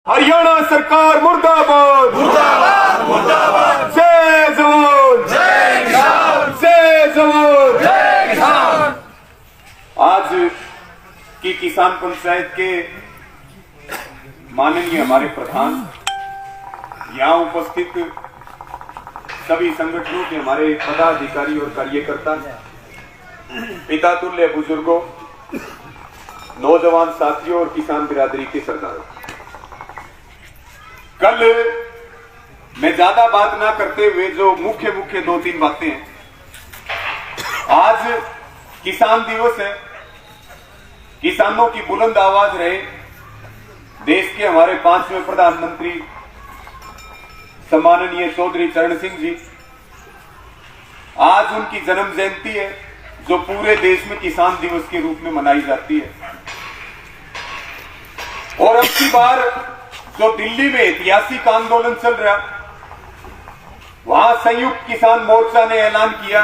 हरियाणा सरकार मुर्दाबाद मुर्दाबाद मुर्दाबाद। जय जवान जय किसान, जय जवान जय किसान। आज की किसान पंचायत के माननीय हमारे प्रधान, यहाँ उपस्थित सभी संगठनों के हमारे पदाधिकारी और कार्यकर्ता, पिता तुल्य बुजुर्गों, नौजवान साथियों और किसान बिरादरी के सरदारों, कल मैं ज्यादा बात ना करते हुए जो मुख्य दो तीन बातें हैं, आज किसान दिवस है, किसानों की बुलंद आवाज रहे। देश के हमारे 5वें प्रधानमंत्री सम्माननीय चौधरी चरण सिंह जी, आज उनकी जन्म जयंती है जो पूरे देश में किसान दिवस के रूप में मनाई जाती है। और अब की बार जो दिल्ली में ऐतिहासिक आंदोलन चल रहा, वहां संयुक्त किसान मोर्चा ने ऐलान किया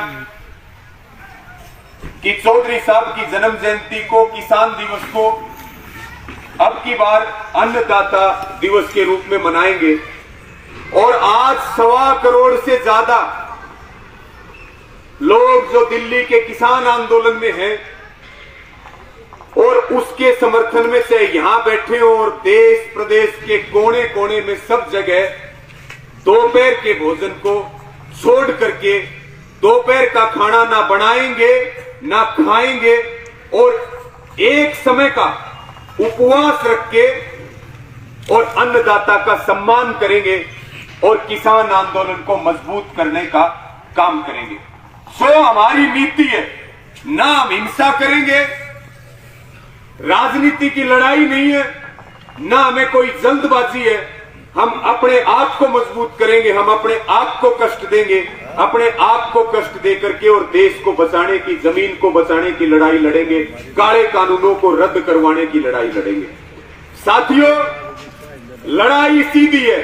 कि चौधरी साहब की जन्म जयंती को, किसान दिवस को अब की बार अन्नदाता दिवस के रूप में मनाएंगे। और आज 1.25 करोड़ से ज्यादा लोग जो दिल्ली के किसान आंदोलन में हैं और उसके समर्थन में से यहां बैठे हो, और देश प्रदेश के कोने कोने में सब जगह दोपहर के भोजन को छोड़ करके दोपहर का खाना ना बनाएंगे ना खाएंगे और एक समय का उपवास रख के और अन्नदाता का सम्मान करेंगे और किसान आंदोलन को मजबूत करने का काम करेंगे। सो हमारी नीति है, ना हम हिंसा करेंगे, राजनीति की लड़ाई नहीं है, ना हमें कोई जल्दबाजी है। हम अपने आप को मजबूत करेंगे, हम अपने आप को कष्ट देंगे, अपने आप को कष्ट दे करके और देश को बचाने की, जमीन को बचाने की लड़ाई लड़ेंगे, काले कानूनों को रद्द करवाने की लड़ाई लड़ेंगे। साथियों, लड़ाई सीधी है।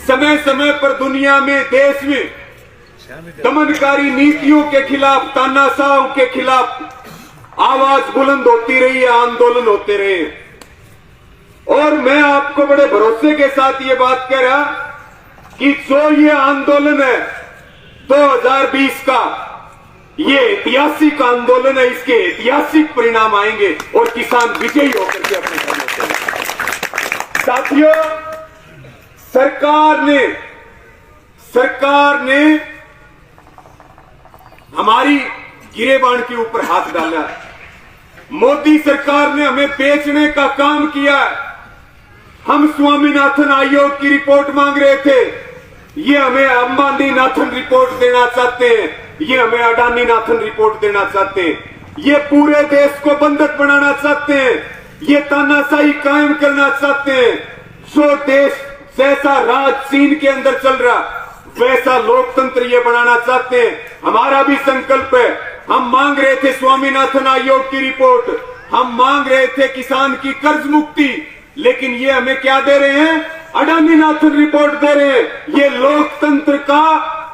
समय समय पर दुनिया में, देश में दमनकारी नीतियों के खिलाफ, तानाशाहों के खिलाफ आवाज बुलंद होती रही है, आंदोलन होते रहे। और मैं आपको बड़े भरोसे के साथ ये बात कह रहा कि जो ये आंदोलन है 2020 का, ये ऐतिहासिक आंदोलन है, इसके ऐतिहासिक परिणाम आएंगे और किसान विजयी होकर के अपने घर लौटेंगे। साथियों, सरकार ने हमारी गिरेबान के ऊपर हाथ डाला। मोदी सरकार ने हमें बेचने का काम किया। हम स्वामीनाथन आयोग की रिपोर्ट मांग रहे थे, ये हमें अंबानी नाथन रिपोर्ट देना चाहते हैं, ये हमें अडानी नाथन रिपोर्ट देना चाहते हैं, ये पूरे देश को बंधक बनाना चाहते हैं, ये तानाशाही कायम करना चाहते हैं। जो देश जैसा राज चीन के अंदर चल रहा, वैसा लोकतंत्र ये बनाना चाहते हैं। हमारा भी संकल्प है। हम मांग रहे थे स्वामीनाथन आयोग की रिपोर्ट, हम मांग रहे थे किसान की कर्ज मुक्ति, लेकिन ये हमें क्या दे रहे हैं? अडानी नाथन रिपोर्ट दे रहे हैं। ये लोकतंत्र का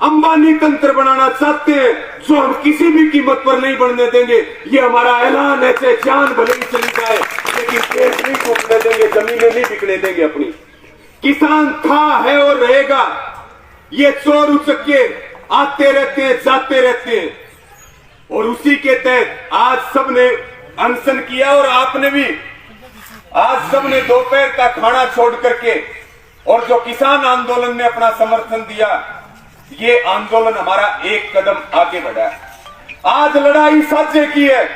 अंबानी तंत्र बनाना चाहते हैं, जो हम किसी भी कीमत पर नहीं बनने देंगे। ये हमारा ऐलान है, चाहे जान भले ही चली जाए, लेकिन देश नहीं टूटने देंगे, जमीनें नहीं बिकने देंगे अपनी। किसान था, है और रहेगा। ये चोर उचक्के आते रहते हैं, जाते रहते हैं, और उसी के तहत आज सबने अनशन किया और आपने भी आज सबने दोपहर का खाना छोड़ करके और जो किसान आंदोलन ने अपना समर्थन दिया, ये आंदोलन हमारा एक कदम आगे बढ़ा है। आज लड़ाई साझे की है।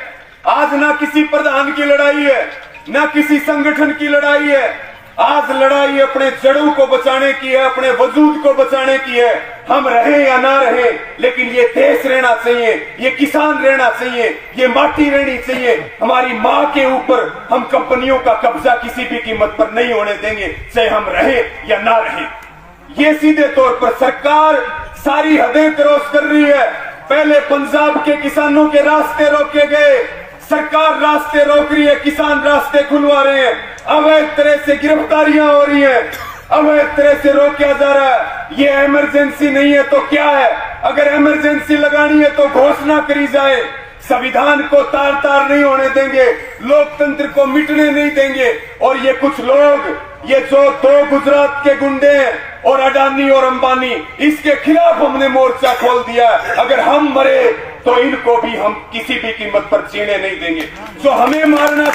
आज ना किसी प्रधान की लड़ाई है, ना किसी संगठन की लड़ाई है। आज लड़ाई अपने जड़ों को बचाने की है, अपने वजूद को बचाने की है। हम रहे या ना रहे, लेकिन ये देश रहना चाहिए, ये किसान रहना चाहिए, ये माटी रहनी चाहिए। हमारी माँ के ऊपर हम कंपनियों का कब्जा किसी भी कीमत पर नहीं होने देंगे, चाहे हम रहे या ना रहे। ये सीधे तौर पर सरकार सारी हदें क्रॉस कर रही है। पहले पंजाब के किसानों के रास्ते रोके गए, सरकार रास्ते रोक रही है, किसान रास्ते खुलवा रहे हैं। अवैध तरह से गिरफ्तारियां हो रही हैं, अवैध तरह से रोका जा रहा है। ये इमरजेंसी नहीं है तो क्या है? अगर इमरजेंसी लगानी है तो घोषणा करी जाए। संविधान को तार तार नहीं होने देंगे, लोकतंत्र को मिटने नहीं देंगे। और ये कुछ लोग ये जो दो गुजरात के गुंडे हैं और अडानी और अंबानी, इसके खिलाफ हमने मोर्चा खोल दिया। अगर हम मरे तो इनको भी हम किसी भी कीमत पर जीने नहीं देंगे। जो हमें मारना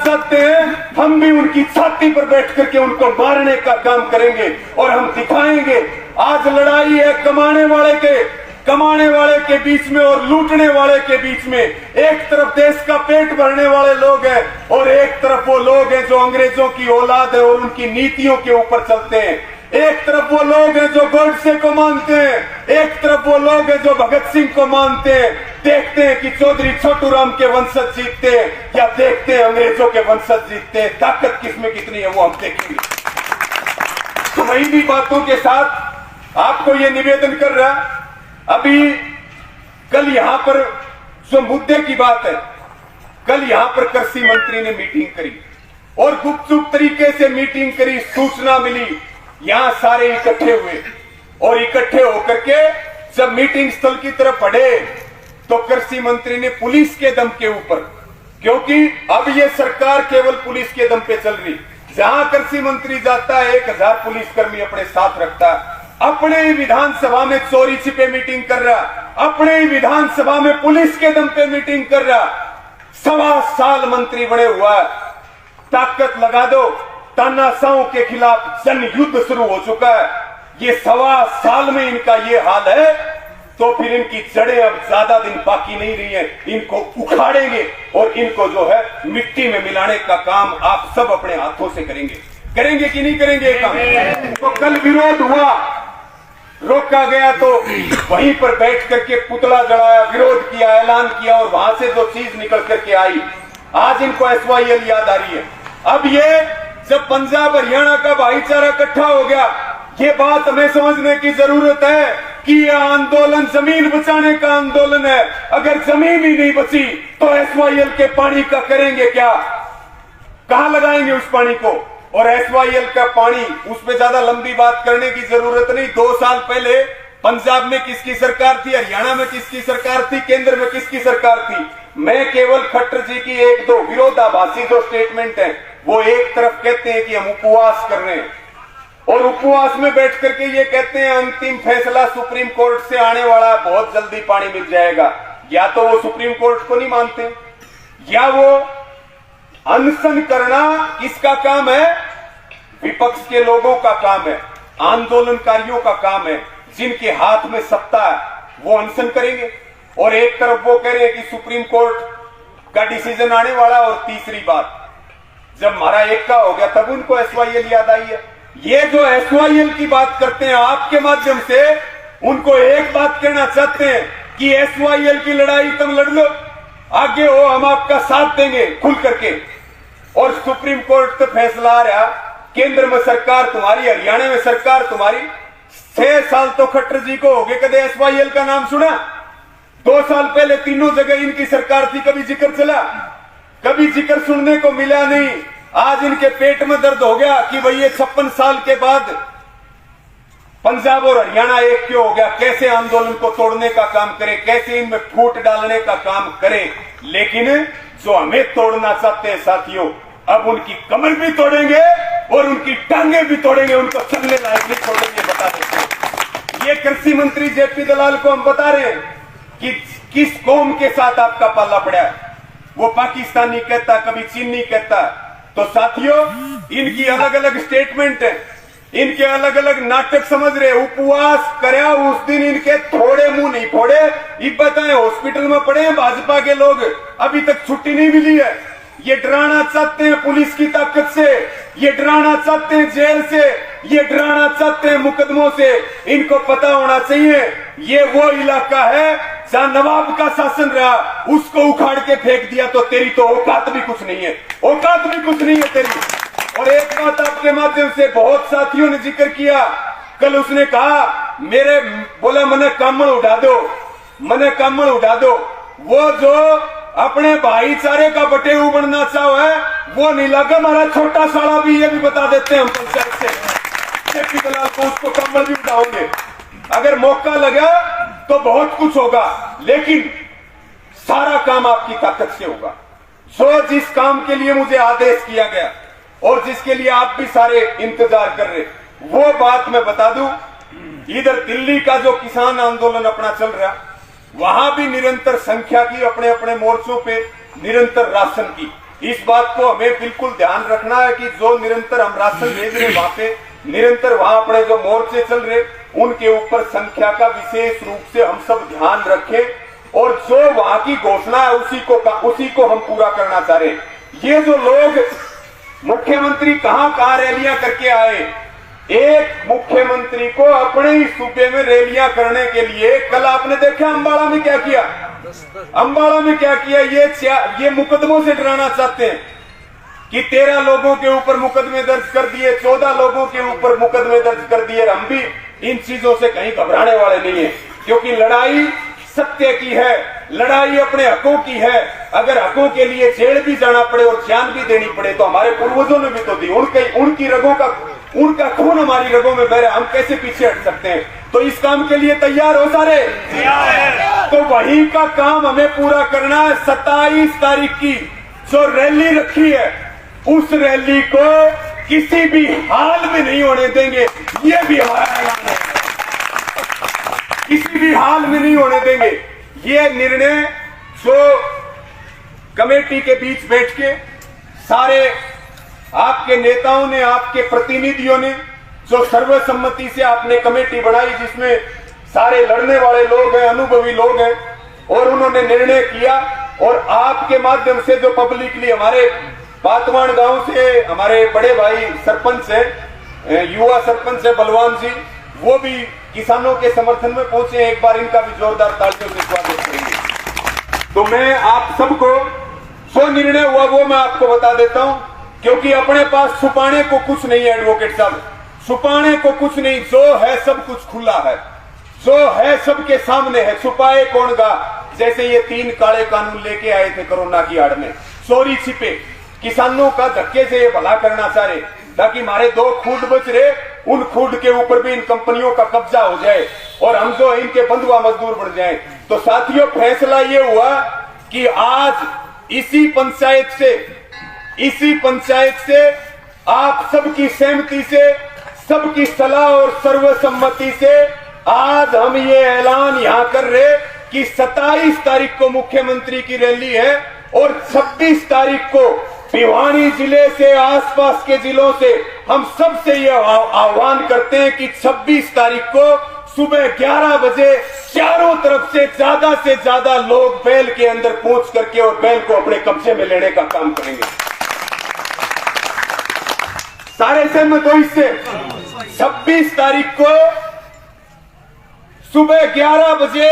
चाहते हैं, हम भी उनकी छाती पर बैठ करके उनको मारने का काम करेंगे और हम दिखाएंगे। आज लड़ाई है कमाने वाले के बीच में और लूटने वाले के बीच में। एक तरफ देश का पेट भरने वाले लोग हैं और एक तरफ वो लोग हैं जो अंग्रेजों की औलाद है और उनकी नीतियों के ऊपर चलते हैं। एक तरफ वो लोग हैं जो गोडसे को मानते हैं, एक तरफ वो लोग हैं जो भगत सिंह को मानते हैं। देखते हैं कि चौधरी छोटू राम के वंशज जीतते हैं या देखते हैं अंग्रेजों के वंशज जीतते हैं। ताकत किसमें कितनी है वो हम देखेंगे। तो वही भी बातों के साथ आपको ये निवेदन कर रहा, अभी कल यहां पर जो मुद्दे की बात है, कल यहां पर कृषि मंत्री ने मीटिंग करी और गुपचुप तरीके से मीटिंग करी। सूचना मिली, यहां सारे इकट्ठे हुए और इकट्ठे होकर के जब मीटिंग स्थल की तरफ बढ़े तो कृषि मंत्री ने पुलिस के दम के ऊपर, क्योंकि अब ये सरकार केवल पुलिस के दम पे चल रही, जहां कृषि मंत्री जाता है 1000 पुलिसकर्मी अपने साथ रखता है। अपने ही विधानसभा में चोरी छिपे मीटिंग कर रहा, अपने ही विधानसभा में पुलिस के दम पे मीटिंग कर रहा। 1.25 साल मंत्री बने हुआ है, ताकत लगा दो। तानाशाहों के खिलाफ जन युद्ध शुरू हो चुका है। ये 1.25 साल में इनका ये हाल है तो फिर इनकी जड़ें अब ज्यादा दिन बाकी नहीं रही है। इनको उखाड़ेंगे और इनको जो है मिट्टी में मिलाने का काम आप सब अपने हाथों से करेंगे कि नहीं करेंगे काम? तो कल विरोध हुआ, रोका गया तो वहीं पर बैठ करके पुतला जलाया, विरोध किया, ऐलान किया और वहां से जो चीज निकल करके आई, आज इनको SYL याद आ रही है। अब ये जब पंजाब हरियाणा का भाईचारा इकट्ठा हो गया, ये बात हमें समझने की जरूरत है कि यह आंदोलन जमीन बचाने का आंदोलन है। अगर जमीन ही नहीं बची तो SYL के पानी का करेंगे क्या? कहां लगाएंगे उस पानी को? और SYL का पानी, उस पर ज्यादा लंबी बात करने की जरूरत नहीं। 2 साल पहले पंजाब में किसकी सरकार थी, हरियाणा में किसकी सरकार थी, केंद्र में किसकी सरकार थी? मैं केवल खट्टर जी की 1-2 विरोधाभासी जो स्टेटमेंट है, वो एक तरफ कहते हैं कि हम उपवास कर रहे हैं और उपवास में बैठ करके ये कहते हैं अंतिम फैसला सुप्रीम कोर्ट से आने वाला, बहुत जल्दी पानी मिल जाएगा। या तो वो सुप्रीम कोर्ट को नहीं मानते, या वो अनशन करना किसका काम है? विपक्ष के लोगों का काम है, आंदोलनकारियों का काम है। जिनके हाथ में सत्ता है वो अनशन करेंगे और एक तरफ वो कह रहे हैं कि सुप्रीम कोर्ट का डिसीजन आने वाला। और तीसरी बात, जब हमारा एक्का हो गया तब उनको SYL याद आई है। ये जो SYL की बात करते हैं, आपके माध्यम से उनको एक बात कहना चाहते हैं कि SYL की लड़ाई तुम लड़ लो, आगे हो, हम आपका साथ देंगे खुल करके। और सुप्रीम कोर्ट तो फैसला आ रहा, केंद्र में सरकार तुम्हारी, हरियाणा में सरकार तुम्हारी। 6 साल तो खट्टर जी को हो गए, कदे SYL का नाम सुना? 2 साल पहले तीनों जगह इनकी सरकार थी, कभी जिक्र चला? कभी जिक्र सुनने को मिला नहीं। आज इनके पेट में दर्द हो गया कि भाई ये 56 साल के बाद पंजाब और हरियाणा एक क्यों हो गया? कैसे आंदोलन को तोड़ने का काम करे, कैसे इनमें फूट डालने का काम करे। लेकिन जो हमें तोड़ना चाहते हैं साथियों, अब उनकी कमर भी तोड़ेंगे और उनकी टांगे भी तोड़ेंगे, उनको चलने लायक नहीं छोड़ेंगे, बता देते हैं। ये कृषि मंत्री JP दलाल को हम बता रहे हैं कि किस कौम के साथ आपका पाला पड़ा है। वो पाकिस्तानी कहता, कभी चीनी कहता। तो साथियों, इनकी अलग अलग स्टेटमेंट है, इनके अलग अलग नाटक समझ रहे। उपवास करया उस दिन इनके थोड़े मुंह नहीं फोड़े। ये बताएं, हॉस्पिटल में पड़े हैं भाजपा के लोग, अभी तक छुट्टी नहीं मिली है। ये डराना चाहते हैं पुलिस की ताकत से, ये डराना चाहते हैं जेल से, ये डराना चाहते हैं मुकदमों से। इनको पता होना चाहिए ये वो इलाका है जहां नवाब का शासन रहा, उसको उखाड़ के फेंक दिया तो तेरी तो औकात भी कुछ नहीं है, औकात भी कुछ नहीं है तेरी। और एक बात आपके माध्यम से बहुत साथियों ने जिक्र किया, कल उसने कहा मेरे बोला मने कामड़ उड़ा दो, मने कामड़ उड़ा दो। वो जो अपने भाईचारे का बटेऊ बनना चाहो है वो नहीं लगा। हमारा छोटा साला भी, ये भी बता देते हैं हम पंचायत से, JP दलाल को उसको कम्बल भी उठाओगे। अगर मौका लगा तो बहुत कुछ होगा, लेकिन सारा काम आपकी ताकत से होगा। जो जिस काम के लिए मुझे आदेश किया गया और जिसके लिए आप भी सारे इंतजार कर रहे, वो बात मैं बता दूं। इधर दिल्ली का जो किसान आंदोलन अपना चल रहा, वहां भी निरंतर संख्या की अपने अपने मोर्चों पे निरंतर राशन की। इस बात को हमें बिल्कुल ध्यान रखना है कि जो निरंतर हम राशन भेज रहे वहां पे निरंतर वहां अपने जो मोर्चे चल रहे उनके ऊपर संख्या का विशेष रूप से हम सब ध्यान रखें और जो वहां की घोषणा है उसी को हम पूरा करना चाह रहे। ये जो लोग मुख्यमंत्री कहां रैलियां करके आए, एक मुख्यमंत्री को अपने ही सूबे में रैलियां करने के लिए, कल आपने देखा अंबाला में क्या किया, अंबाला में क्या किया, ये मुकदमों से डराना चाहते हैं कि 13 लोगों के ऊपर मुकदमे दर्ज कर दिए, 14 लोगों के ऊपर मुकदमे दर्ज कर दिए। हम भी इन चीजों से कहीं घबराने वाले नहीं है, क्योंकि लड़ाई सत्य की है, लड़ाई अपने हकों की है। अगर हकों के लिए जेल भी जाना पड़े और जान भी देनी पड़े तो हमारे पूर्वजों ने भी तो दी, उनकी रगों का, उनका खून हमारी रगों में बह रहा, हम कैसे पीछे हट सकते हैं। तो इस काम के लिए तैयार हो सारे? तो वही का काम हमें पूरा करना है। 27 तारीख की जो रैली रखी है, उस रैली को किसी भी हाल में नहीं होने देंगे, ये भी हमारा ऐलान है। किसी भी हाल में नहीं होने देंगे। ये निर्णय जो कमेटी के बीच बैठ के सारे आपके नेताओं ने, आपके प्रतिनिधियों ने जो सर्वसम्मति से आपने कमेटी बनाई, जिसमें सारे लड़ने वाले लोग हैं, अनुभवी लोग हैं, और उन्होंने निर्णय किया। और आपके माध्यम से जो पब्लिकली हमारे बातवान गांव से हमारे बड़े भाई सरपंच है, युवा सरपंच है बलवान जी, वो भी किसानों के समर्थन में पहुंचे। एक बार इनका भी जोरदार तालियों से स्वागत करेंगे। तो मैं आप सबको जो निर्णय हुआ वो मैं आपको बता देता हूं, क्योंकि अपने पास छुपाने को कुछ नहीं है एडवोकेट साहब, छुपाने को कुछ नहीं। जो है सब कुछ खुला है, जो है सबके सामने है, छुपाए कौन गा। जैसे ये 3 काले कानून लेके आए थे कोरोना की आड़ में, चोरी छिपे, किसानों का धक्के से ये भला करना चाह रहे ताकि हमारे 2 खूड बच रहे, उन खूड के ऊपर भी इन कंपनियों का कब्जा हो जाए और हम जो इनके बंधुआ मजदूर बन जाएं। तो साथियों, फैसला ये हुआ कि आज इसी पंचायत से आप सबकी सहमति से, सबकी सलाह और सर्वसम्मति से आज हम ये ऐलान यहां कर रहे कि 27 तारीख को मुख्यमंत्री की रैली है और 26 तारीख को भिवानी जिले से, आसपास के जिलों से हम सबसे ये आह्वान करते हैं कि 26 तारीख को सुबह 11 बजे चारों तरफ से ज्यादा लोग बैल के अंदर पहुंच करके और बैल को अपने कब्जे में लेने का काम करेंगे। सारे सहमत हो इससे? 26 तारीख को सुबह 11 बजे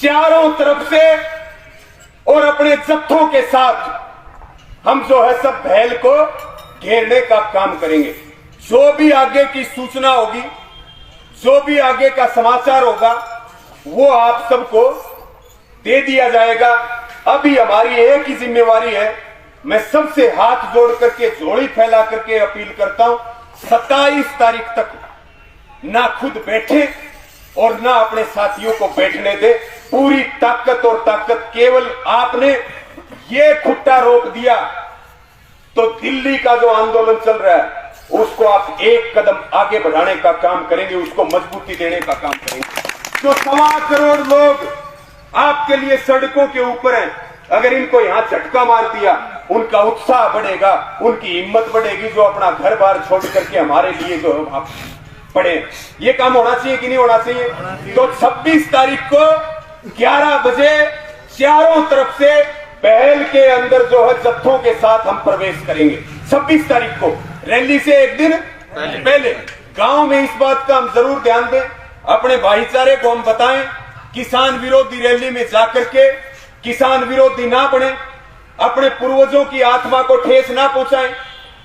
चारों तरफ से और अपने जत्थों के साथ हम जो है सब बैल को घेरने का काम करेंगे। जो भी आगे की सूचना होगी, जो भी आगे का समाचार होगा, वो आप सबको दे दिया जाएगा। अभी हमारी एक ही जिम्मेवारी है, मैं सबसे हाथ जोड़ करके, झोली फैला करके अपील करता हूं, 27 तारीख तक ना खुद बैठे और ना अपने साथियों को बैठने दे। पूरी ताकत और ताकत, केवल आपने ये खुट्टा रोक दिया तो दिल्ली का जो आंदोलन चल रहा है उसको आप एक कदम आगे बढ़ाने का काम करेंगे, उसको मजबूती देने का काम करेंगे। जो 1.25 करोड़ लोग आपके लिए सड़कों के ऊपर हैं, अगर इनको यहां झटका मार दिया, उनका उत्साह बढ़ेगा, उनकी हिम्मत बढ़ेगी, जो अपना घर बार छोड़ करके हमारे लिए जो आप पड़े। ये काम होना चाहिए कि नहीं होना चाहिए? तो 26 तारीख को 11 बजे चारों तरफ से पहल के अंदर जो है जत्थों के साथ हम प्रवेश करेंगे। 26 तारीख को रैली से एक दिन पहले गांव में इस बात का हम जरूर ध्यान दें, अपने भाईचारे को हम बताएं, किसान विरोधी रैली में जाकर के किसान विरोधी ना बने, अपने पूर्वजों की आत्मा को ठेस ना पहुंचाएं,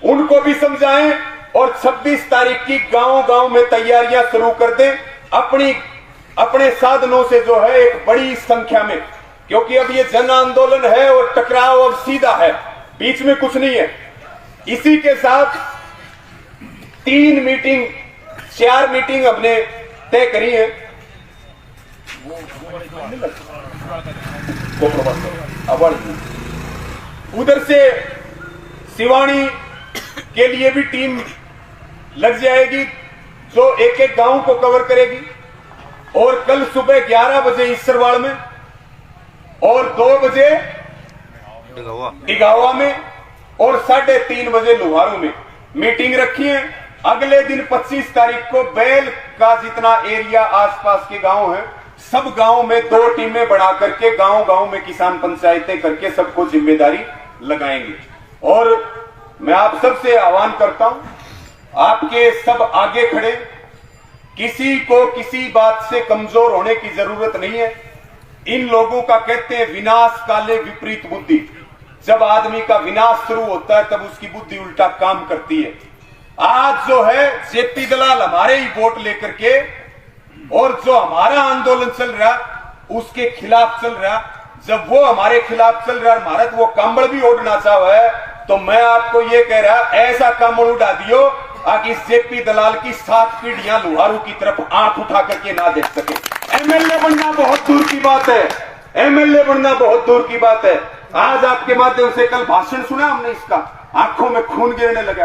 उनको भी समझाएं और 26 तारीख की गांव-गांव में तैयारियां शुरू कर दें अपने साधनों से, जो है एक बड़ी संख्या में, क्योंकि अब ये जन आंदोलन है और टकराव अब सीधा है, बीच में कुछ नहीं है। इसी के साथ 4 मीटिंग हमने तय करी है। उधर से सिवानी, के लिए भी टीम लग जाएगी जो एक एक गांव को कवर करेगी। और कल सुबह 11 बजे ईसरवाड़ में और 2 बजे इगावा में और 3:30 बजे लोहारू में मीटिंग रखी है। अगले दिन 25 तारीख को बैल का जितना एरिया आसपास के गांव है सब गांव में 2 टीमें बना करके गांव गांव में किसान पंचायतें करके सबको जिम्मेदारी लगाएंगे। और मैं आप सबसे आह्वान करता हूं, आपके सब आगे खड़े, किसी को किसी बात से कमजोर होने की जरूरत नहीं है। इन लोगों का कहते हैं विनाश काले विपरीत बुद्धि। जब आदमी का विनाश शुरू होता है तब उसकी बुद्धि उल्टा काम करती है। आज जो है जेपी दलाल हमारे ही वोट लेकर के और जो हमारा आंदोलन चल रहा उसके खिलाफ चल रहा, जब वो हमारे खिलाफ चल रहा भारत वो कंबल भी ओढ़ना चाहे है, तो मैं आपको ये कह रहा ऐसा कंबल उड़ा दियो ताकि जेपी दलाल की 7 पीढ़ियां लोहारू की तरफ आंख उठा करके ना देख सके। एमएलए बनना बहुत दूर की बात है, एमएलए बनना बहुत दूर की बात है। आज आपके माध्यम से कल भाषण सुना हमने, इसका आंखों में खून गिरने लगा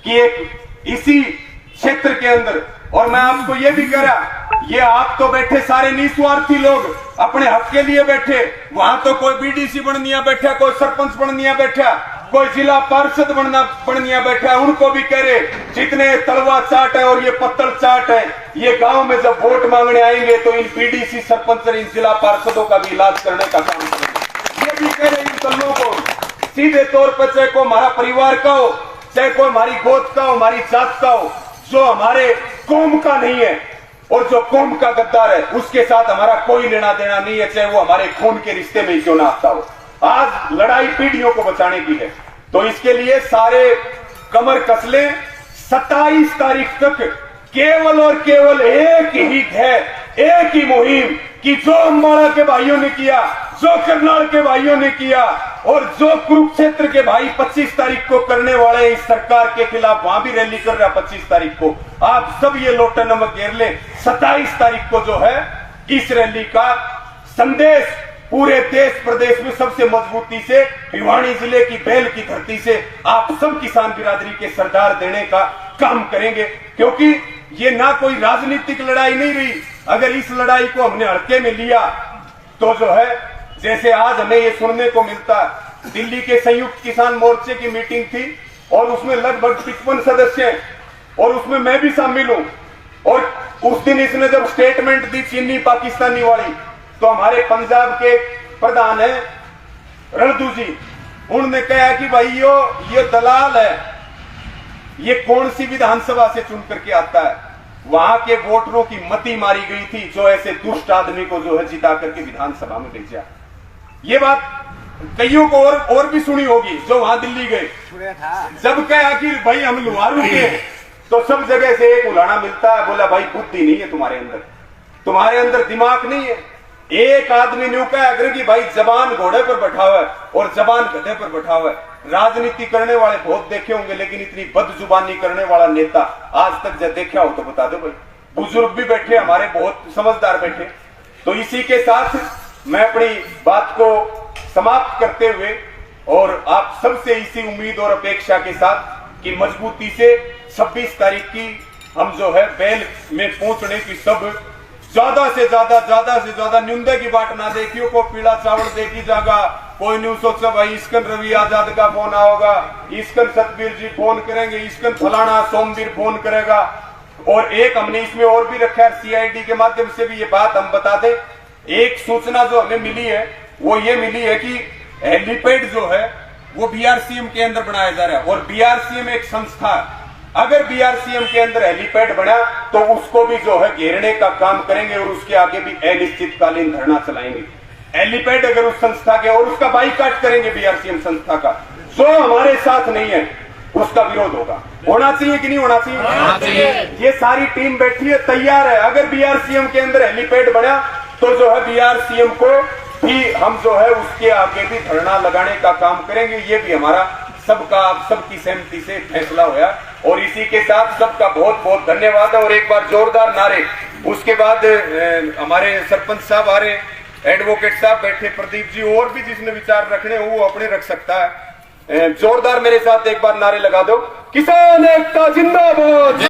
कि एक इसी क्षेत्र के अंदर, और मैं आपको ये भी कह रहा, ये आप तो बैठे सारे निस्वार्थी लोग अपने हक के लिए बैठे, वहां तो कोई बीडीसी बननिया बैठा, कोई सरपंच बननिया बैठा, कोई जिला पार्षद बननिया बैठा है। उनको भी कह रहे जितने तलवा चाट है और ये पत्तल चाट है, ये गांव में जब वोट मांगने आएंगे तो इन बीडीसी सरपंच और इन जिला पार्षदों का भी इलाज करने का काम करेंगे। ये भी कह रहे इन तल्लों को सीधे तौर पर, चाहे कोई हमारा परिवार का हो, चाहे कोई हमारी गोद का हो, हमारी जात का हो, जो हमारे कौम का नहीं है और जो कौम का गद्दार है उसके साथ हमारा कोई लेना देना नहीं है, चाहे वो हमारे खून के रिश्ते में ही क्यों ना आता हो। आज लड़ाई पीढ़ियों को बचाने की है, तो इसके लिए सारे कमर कस लें। 27 तारीख तक केवल और केवल एक ही है, एक ही मुहिम कि जो अम्बाड़ा के भाइयों ने किया, जो करनाल के भाइयों ने किया और जो कुरुक्षेत्र के भाई 25 तारीख को करने वाले इस सरकार के खिलाफ वहां भी रैली कर रहा 25 तारीख को, आप सब ये लोटा नमक घेर ले। 27 तारीख को जो है इस रैली का संदेश पूरे देश प्रदेश में सबसे मजबूती से भिवानी जिले की बैल की धरती से आप सब किसान बिरादरी के सरदार देने का काम करेंगे, क्योंकि ये ना कोई राजनीतिक लड़ाई नहीं रही। अगर इस लड़ाई को हमने हल्के में लिया तो जो है, जैसे आज हमें ये सुनने को मिलता, दिल्ली के संयुक्त किसान मोर्चे की मीटिंग थी और उसमें लगभग 55 सदस्य हैं और उसमें मैं भी शामिल हूं। और उस दिन इसने जब स्टेटमेंट दी चीनी पाकिस्तानी वाली, तो हमारे पंजाब के प्रधान है रणधू जी, उन्होंने कहा कि भाई ये दलाल है, ये कौन सी विधानसभा से चुन करके आता है। वहां के वोटरों की मती मारी गई थी जो ऐसे दुष्ट आदमी को जो है जिता करके विधानसभा में भेजा। ये बात कईयों को और भी सुनी होगी जो वहां दिल्ली गए, जब कहा कि भाई हम लोहारू के, तो सब जगह से एक उलाना मिलता है, बोला भाई बुद्धि नहीं है तुम्हारे अंदर दिमाग नहीं है। एक आदमी ने कहा अगर कि भाई जबान घोड़े पर बैठा हुआ है और जबान गधे पर बैठा हुआ है। राजनीति करने वाले बहुत देखे होंगे, लेकिन इतनी बदजुबानी करने वाला नेता आज तक जब देखा हो तो बता दो भाई। बुजुर्ग भी बैठे हमारे, बहुत समझदार बैठे। तो इसी के साथ मैं अपनी बात को समाप्त करते हुए और आप सबसे इसी उम्मीद और अपेक्षा के साथ कि मजबूती से 26 तारीख की हम जो है बैल में पहुंचने की सब ज्यादा से ज्यादा न्यूनता की बात ना देखियो, को पीला चावल देखी जागा, कोई न्यूज सोचा भाई इसकन रवि आजाद का फोन आओगा, इसकन सतबीर जी फोन करेंगे, इसकन फलाना सोमवीर फोन करेगा। और एक हमने इसमें और भी रखा है, सीआईडी के माध्यम से भी ये बात हम बता दें। एक सूचना जो हमें मिली है वो ये मिली है कि हेलीपैड जो है वो बीआरसीएम के अंदर बनाया जा रहा है और बीआरसीएम एक संस्था है। अगर बीआरसीएम के अंदर हेलीपैड बना तो उसको भी जो है घेरने का काम करेंगे और उसके आगे भी अनिश्चितकालीन धरना चलाएंगे। हेलीपैड अगर उस संस्था के, और उसका बाइकाट करेंगे बीआरसीएम संस्था का, जो हमारे साथ नहीं है उसका विरोध होगा। होना चाहिए कि नहीं होना चाहिए? ये सारी टीम बैठी है, तैयार है। अगर बीआरसीएम के अंदर हेलीपैड बना तो जो है बीआरसीएम को भी हम जो है उसके आगे भी धरना लगाने का काम करेंगे। ये भी हमारा सबका, सबकी सहमति से फैसला हुआ और इसी के साथ सबका बहुत बहुत धन्यवाद। और एक बार जोरदार नारे, उसके बाद हमारे सरपंच साहब आ रहे, एडवोकेट साहब बैठे, प्रदीप जी, और भी जिसने विचार रखने वो अपने रख सकता है। जोरदार मेरे साथ एक बार नारे लगा दो। किसान एकता जिंदाबाद।